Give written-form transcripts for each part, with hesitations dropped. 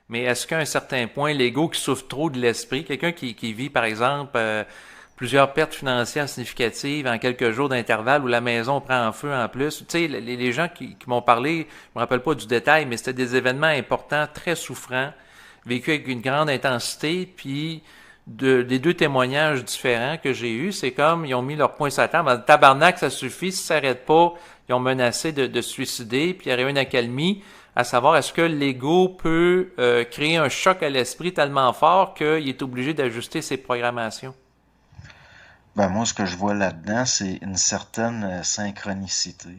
Mais est-ce qu'à un certain point, l'ego qui souffre trop de l'esprit, quelqu'un qui vit, par exemple, plusieurs pertes financières significatives en quelques jours d'intervalle où la maison prend en feu en plus. Tu sais, les gens qui m'ont parlé, je me rappelle pas du détail, mais c'était des événements importants, très souffrants, vécus avec une grande intensité, puis des deux témoignages différents que j'ai eus, c'est comme ils ont mis leur poing sur la table. Tabarnak, ça suffit, si ça s'arrête pas, ils ont menacé de se suicider, puis il y aurait eu une accalmie, à savoir est-ce que l'ego peut créer un choc à l'esprit tellement fort qu'il est obligé d'ajuster ses programmations. Ben moi, ce que je vois là-dedans, c'est une certaine synchronicité,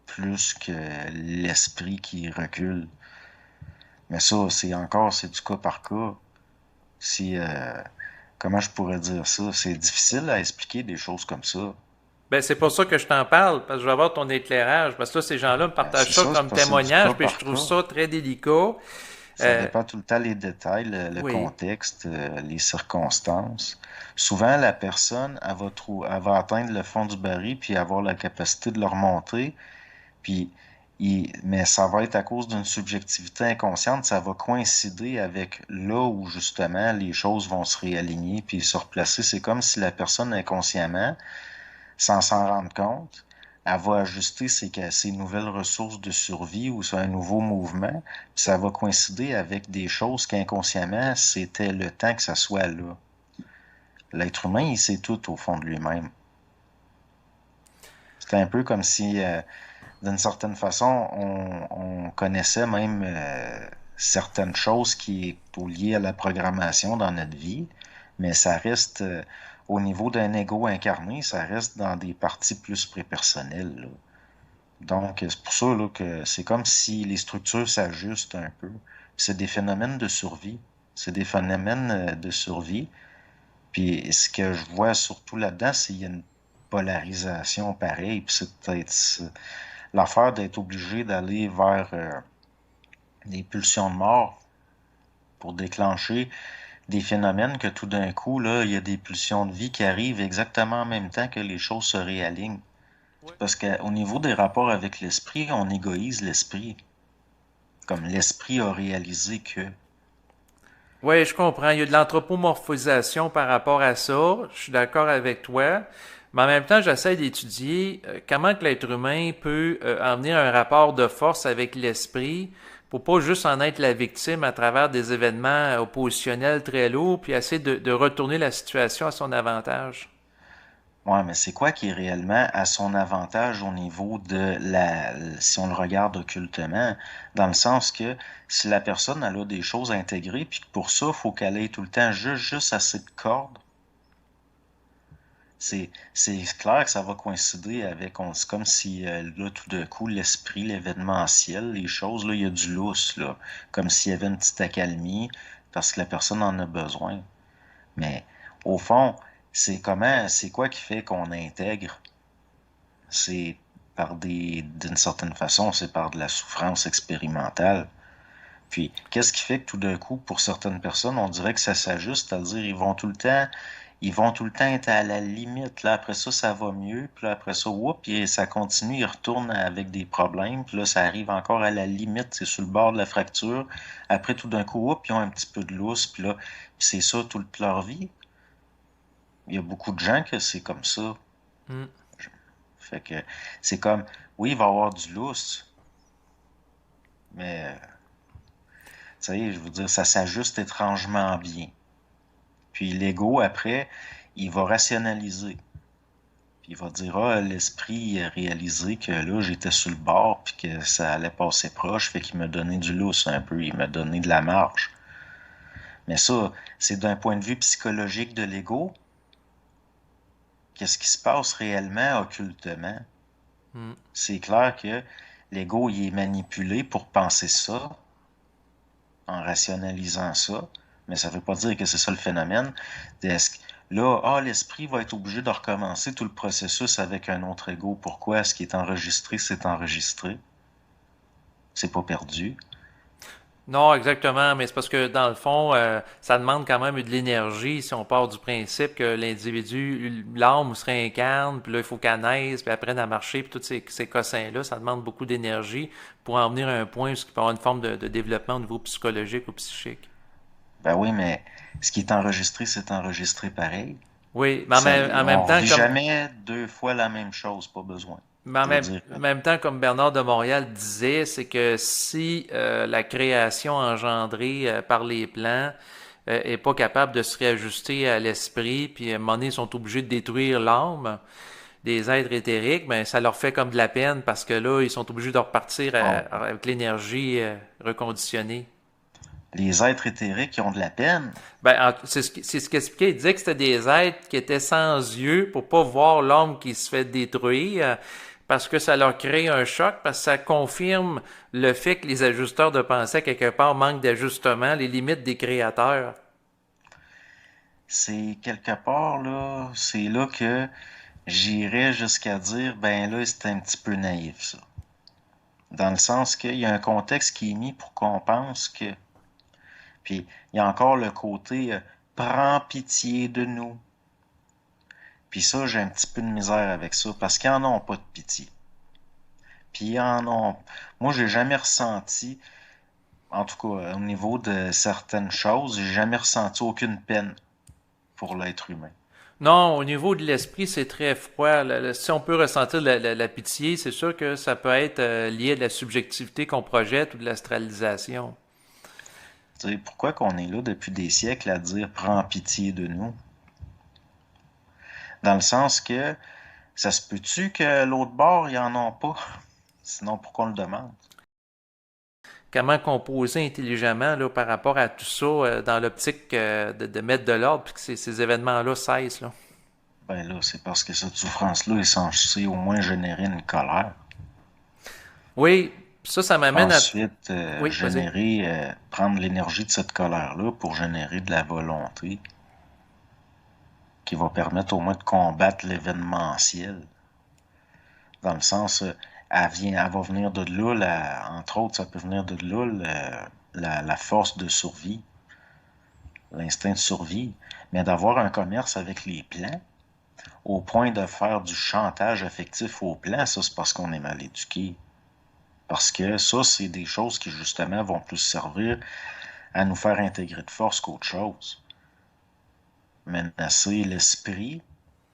plus que l'esprit qui recule. Mais ça, c'est du cas par cas. Si, comment je pourrais dire ça? C'est difficile à expliquer des choses comme ça. Ben, c'est pour ça que je t'en parle, parce que je veux avoir ton éclairage. Parce que là, ces gens-là me Ben, partagent c'est ça ça, c'est comme parce que c'est du cas témoignage, puis je par trouve cas. ça très délicat. Ça Euh, dépend tout le temps les détails, le oui. contexte, les circonstances. Souvent, la personne, elle va atteindre le fond du baril puis avoir la capacité de le remonter. Puis, mais ça va être à cause d'une subjectivité inconsciente, ça va coïncider avec là où justement les choses vont se réaligner puis se replacer. C'est comme si la personne inconsciemment, sans s'en rendre compte, elle va ajuster ses nouvelles ressources de survie ou sur un nouveau mouvement, puis ça va coïncider avec des choses qu'inconsciemment, c'était le temps que ça soit là. L'être humain, il sait tout au fond de lui-même. C'est un peu comme si d'une certaine façon, on connaissait même certaines choses qui sont liées à la programmation dans notre vie, mais ça reste au niveau d'un ego incarné, ça reste dans des parties plus prépersonnelles, là. Donc, c'est pour ça là, que c'est comme si les structures s'ajustent un peu. C'est des phénomènes de survie. C'est des phénomènes de survie. Puis ce que je vois surtout là-dedans, c'est qu'il y a une polarisation pareille. Puis c'est peut-être l'affaire d'être obligé d'aller vers des pulsions de mort pour déclencher des phénomènes que tout d'un coup, là, il y a des pulsions de vie qui arrivent exactement en même temps que les choses se réalignent. Parce qu'au niveau des rapports avec l'esprit, on égoïse l'esprit. Comme l'esprit a réalisé que. Oui, je comprends. Il y a de l'anthropomorphisation par rapport à ça. Je suis d'accord avec toi. Mais en même temps, j'essaie d'étudier comment que l'être humain peut en venir à un rapport de force avec l'esprit pour pas juste en être la victime à travers des événements oppositionnels très lourds, puis essayer de retourner la situation à son avantage. Ouais, mais c'est quoi qui est réellement à son avantage au niveau de si on le regarde occultement, dans le sens que si la personne elle a des choses à intégrer, puis que pour ça, il faut qu'elle ait tout le temps juste assez de cordes. C'est clair que ça va coïncider avec, c'est comme si là, tout d'un coup, l'esprit, l'événementiel, les choses, là, il y a du lousse, là. Comme s'il y avait une petite accalmie parce que la personne en a besoin. Mais au fond, c'est quoi qui fait qu'on intègre? C'est d'une certaine façon, c'est par de la souffrance expérimentale. Puis, qu'est-ce qui fait que tout d'un coup, pour certaines personnes, on dirait que ça s'ajuste, c'est-à-dire ils vont tout le temps être à la limite. Là, après ça, ça va mieux. Puis là, après ça, whoop, puis ça continue, ils retournent avec des problèmes. Puis là, ça arrive encore à la limite, c'est sur le bord de la fracture. Après, tout d'un coup, whoop, ils ont un petit peu de lousse. Puis là, puis c'est ça toute leur vie. Il y a beaucoup de gens que c'est comme ça. Hmm. Fait que c'est comme, oui, il va y avoir du lousse, mais, tu sais, je veux dire, ça s'ajuste étrangement bien. Puis l'ego, après, il va rationaliser. Puis il va dire, ah, l'esprit a réalisé que là, j'étais sur le bord, puis que ça allait passer proche, fait qu'il m'a donné du lousse un peu, il m'a donné de la marge. Mais ça, c'est d'un point de vue psychologique de l'ego, qu'est-ce qui se passe réellement occultement? Hmm. C'est clair que l'ego, il est manipulé pour penser ça, en rationalisant ça, mais ça ne veut pas dire que c'est ça le phénomène. Là, l'esprit va être obligé de recommencer tout le processus avec un autre ego. Pourquoi? Ce qui est enregistré, c'est enregistré. C'est pas perdu. Non, exactement, mais c'est parce que dans le fond, ça demande quand même de l'énergie si on part du principe que l'individu, l'âme se réincarne, puis là, il faut qu'elle naisse, puis apprenne à marcher, puis tous ces cossins-là, ça demande beaucoup d'énergie pour en venir à un point où il peut y avoir une forme de développement au niveau psychologique ou psychique. Ben oui, mais ce qui est enregistré, c'est enregistré pareil. Oui, mais Ça, en même on temps, revit jamais deux fois la même chose, pas besoin de dire que. même temps, comme Bernard de Montréal disait, c'est que si la création engendrée par les plants est pas capable de se réajuster à l'esprit, puis à un moment donné, ils sont obligés de détruire l'âme des êtres éthériques, ben ça leur fait comme de la peine parce que là, ils sont obligés de repartir Oh, avec l'énergie reconditionnée. les êtres éthériques qui ont de la peine. Ben, c'est ce qu'il expliquait. Il disait que c'était des êtres qui étaient sans yeux pour pas voir l'homme qui se fait détruire parce que ça leur crée un choc, parce que ça confirme le fait que les ajusteurs de pensée, quelque part, manquent d'ajustement, les limites des créateurs. C'est quelque part là, c'est là que j'irais jusqu'à dire, ben là, c'est un petit peu naïf, ça. Dans le sens qu'il y a un contexte qui est mis pour qu'on pense que. Puis il y a encore le côté prends pitié de nous. Puis ça, j'ai un petit peu de misère avec ça, parce qu'ils en ont pas de pitié. Puis ils en ont. Moi, j'ai jamais ressenti, en tout cas au niveau de certaines choses, j'ai jamais ressenti aucune peine pour l'être humain. Non, au niveau de l'esprit, c'est très froid. Si on peut ressentir la pitié, c'est sûr que ça peut être lié à de la subjectivité qu'on projette ou de l'astralisation. Tu sais, pourquoi qu'on est là depuis des siècles à dire prends pitié de nous? Dans le sens que ça se peut-tu que l'autre bord, ils en ont pas? Sinon, pourquoi on le demande? Comment composer intelligemment là, par rapport à tout ça dans l'optique de mettre de l'ordre puis que ces événements-là cessent. Là. Ben là, c'est parce que cette souffrance-là est censée au moins générer une colère. Oui, ça m'amène à... Ensuite, Oui, vas-y. générer, prendre l'énergie de cette colère-là pour générer de la volonté qui va permettre au moins de combattre l'événementiel. Dans le sens, elle va venir de là, entre autres, ça peut venir de là, la force de survie, l'instinct de survie. Mais d'avoir un commerce avec les plants, au point de faire du chantage affectif aux plants, ça c'est parce qu'on est mal éduqué. Parce que ça, c'est des choses qui justement vont plus servir à nous faire intégrer de force qu'autre chose. Menacer l'esprit,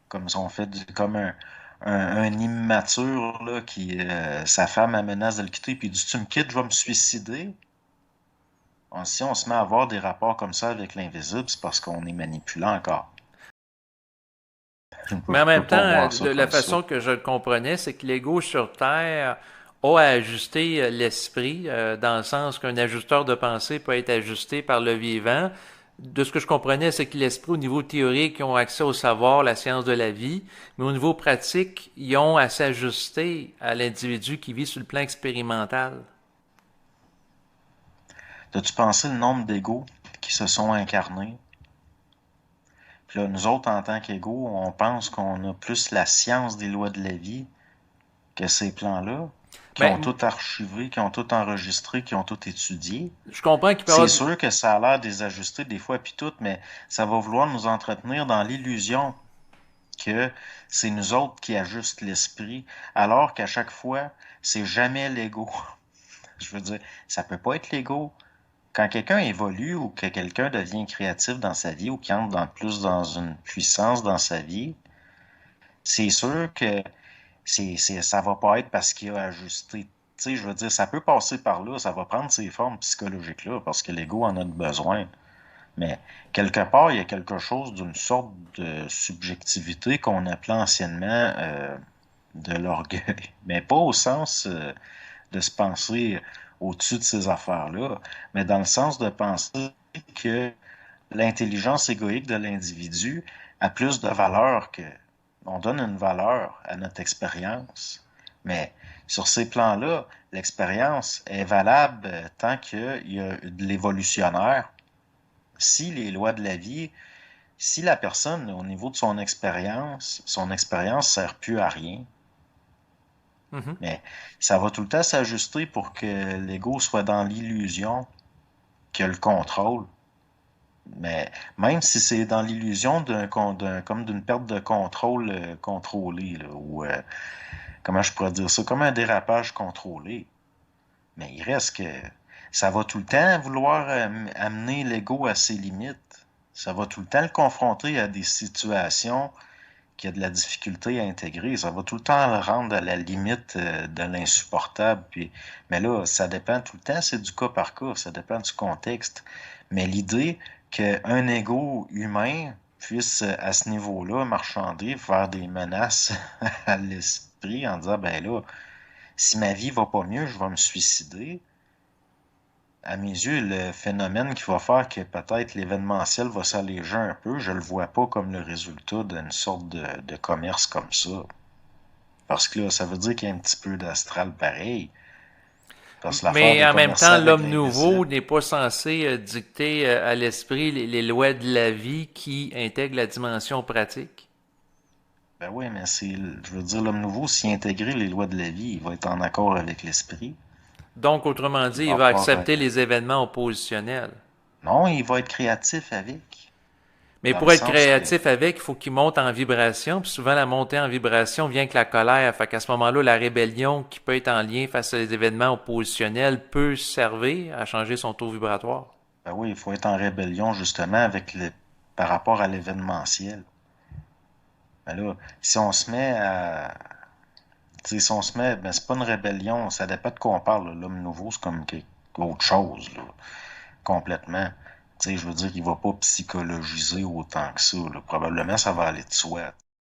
comme si on fait comme un immature là, qui sa femme a menace de le quitter, puis il dit tu me quittes, je vais me suicider. Si on se met à avoir des rapports comme ça avec l'invisible, c'est parce qu'on est manipulé encore. Mais en Je peux même pas temps, voir ça de la comme ça. façon que je le comprenais, c'est que l'ego sur Terre a à ajuster l'esprit, dans le sens qu'un ajusteur de pensée peut être ajusté par le vivant. De ce que je comprenais, c'est que l'esprit, au niveau théorique, ils ont accès au savoir, la science de la vie, mais au niveau pratique, ils ont à s'ajuster à l'individu qui vit sur le plan expérimental. T'as-tu pensé le nombre d'égos qui se sont incarnés? Puis là, nous autres, en tant qu'égos, on pense qu'on a plus la science des lois de la vie que ces plans-là, qui ont Ben, tout archivé, qui ont tout enregistré, qui ont tout étudié. je comprends qu'il peut y C'est avoir... sûr que ça a l'air désajusté des fois, puis tout, mais ça va vouloir nous entretenir dans l'illusion que c'est nous autres qui ajustent l'esprit, alors qu'à chaque fois, c'est jamais l'ego. Je veux dire, ça peut pas être l'ego. Quand quelqu'un évolue ou que quelqu'un devient créatif dans sa vie ou qui entre plus dans une puissance dans sa vie, c'est sûr que ça va pas être parce qu'il a ajusté. Tu sais, je veux dire, ça peut passer par là, ça va prendre ces formes psychologiques-là parce que l'ego en a besoin. Mais quelque part, il y a quelque chose d'une sorte de subjectivité qu'on appelait anciennement de l'orgueil. Mais pas au sens de se penser au-dessus de ces affaires-là, mais dans le sens de penser que l'intelligence égoïque de l'individu a plus de valeur que... On donne une valeur à notre expérience, mais sur ces plans-là, l'expérience est valable tant qu'il y a de l'évolutionnaire. Si les lois de la vie, si la personne, au niveau de son expérience sert plus à rien, Mhm. mais ça va tout le temps s'ajuster pour que l'ego soit dans l'illusion qui a le contrôle. Mais même si c'est dans l'illusion comme d'une perte de contrôle contrôlée, là, ou comment je pourrais dire ça, comme un dérapage contrôlé. Mais il reste que ça va tout le temps vouloir amener l'ego à ses limites. Ça va tout le temps le confronter à des situations qui a de la difficulté à intégrer. Ça va tout le temps le rendre à la limite de l'insupportable. Mais là, ça dépend tout le temps, c'est du cas par cas, ça dépend du contexte. Mais l'idée qu'un ego humain puisse, à ce niveau-là, marchander, faire des menaces à l'esprit en disant, ben là, si ma vie va pas mieux, je vais me suicider. À mes yeux, le phénomène qui va faire que peut-être l'événementiel va s'alléger un peu, je le vois pas comme le résultat d'une sorte de commerce comme ça. Parce que là, ça veut dire qu'il y a un petit peu d'astral pareil. Parce que l'affaire Mais des en même temps, commerçants avec l'homme nouveau l'invisible, n'est pas censé dicter à l'esprit les lois de la vie qui intègrent la dimension pratique. ben oui, mais je veux dire, l'homme nouveau, s'il intégrait les lois de la vie, il va être en accord avec l'esprit. Donc, autrement Il dit, il va va avoir, accepter les événements oppositionnels. non, il va être créatif avec. Mais Dans le pour être sens que, créatif avec, il faut qu'il monte en vibration. Puis souvent, la montée en vibration vient avec la colère. Fait qu'à ce moment-là, la rébellion qui peut être en lien face à des événements oppositionnels peut servir à changer son taux vibratoire. ben oui, il faut être en rébellion justement par rapport à l'événementiel. Ben là, si on se met à, tu sais, si on se met, ben c'est pas une rébellion, ça dépend de quoi on parle, là. L'homme nouveau, c'est comme autre chose, là, complètement. Tu sais, je veux dire, il va pas psychologiser autant que ça, là. Probablement, ça va aller de soi.